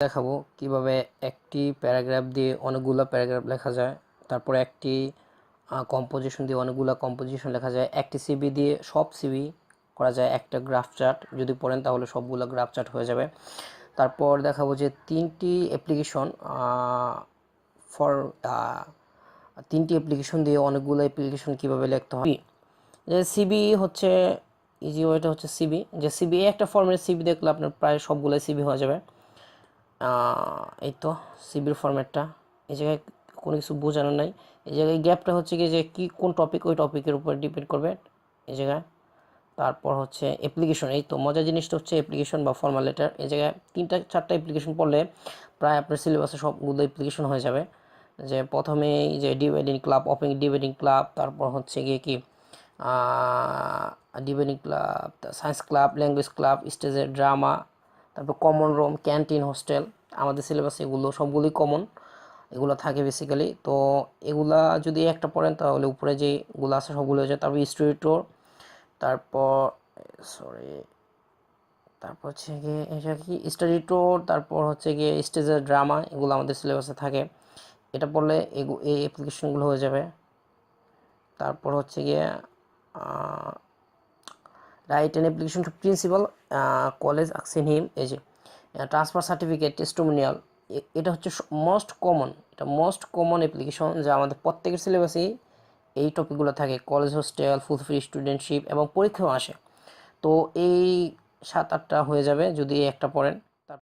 দেখাবো কিভাবে একটি প্যারাগ্রাফ দিয়ে অনেকগুলো প্যারাগ্রাফ লেখা যায়, তারপরে একটি কম্পোজিশন দিয়ে অনেকগুলো কম্পোজিশন লেখা যায়, একটি সিবি দিয়ে সব সিবি করা যায়, একটা গ্রাফ চার্ট যদি পড়েন তাহলে সবগুলো গ্রাফ চার্ট হয়ে যাবে। তারপর দেখাবো যে তিনটি অ্যাপ্লিকেশন দিয়ে অনেকগুলো অ্যাপ্লিকেশন কিভাবে লিখতে হয়। যে সিবি হচ্ছে ইজি ওয়েটা হচ্ছে সিবি, যে সিবি একটা ফর্মের সিবি দেখলে আপনার প্রায় সবগুলোই সিবি হয়ে যাবে। এই তো সিবির ফরম্যাটটা, এই জায়গায় কোনো কিছু বোঝানো নাই। এই জায়গায় গ্যাপটা হচ্ছে কি যে কোন টপিক, ওই টপিকের উপর ডিপেন্ড করবে এই জায়গায়। তারপর হচ্ছে অ্যাপ্লিকেশন, এই তো মজার জিনিসটা হচ্ছে অ্যাপ্লিকেশন বা ফর্মাল লেটার। এই জায়গায় 3-4টা অ্যাপ্লিকেশন পড়লে প্রায় আপনার সিলেবাসে সবগুলো অ্যাপ্লিকেশন হয়ে যাবে। যে প্রথমেই যে debating club, open debating club, তারপর হচ্ছে গিয়ে কি debating club, science club, language club, স্টেজের ড্রামা, তারপর কমন রুম, ক্যান্টিন, হোস্টেল। আমাদের সিলেবাসে এগুলো সবগুলোই কমন, এগুলো থাকে বেসিক্যালি। তো এগুলা যদি একটা পড়েন তাহলে উপরে যেগুলো আছে সবগুলো হয়ে যায়। তারপর স্টোরি টোর, তারপর তারপর হচ্ছে গিয়ে এটা কি স্টাডি টোর, তারপর হচ্ছে গিয়ে স্টেজের ড্রামা, এগুলো আমাদের সিলেবাসে থাকে। এটা পড়লে এই অ্যাপ্লিকেশনগুলো হয়ে যাবে। তারপর হচ্ছে গিয়ে write an application to principal, college আকসিন হিম। এই যে ট্রান্সফার সার্টিফিকেট, টেস্টিমোনিয়াল, এটা হচ্ছে মোস্ট কমন, এটা মোস্ট কমন অ্যাপ্লিকেশন যা আমাদের প্রত্যেকের সিলেবাসেই এই টপিকগুলো থাকে। College hostel, full free studentship এবং পরীক্ষাও আসে। তো এই 7-8টা হয়ে যাবে যদি একটা পড়েন।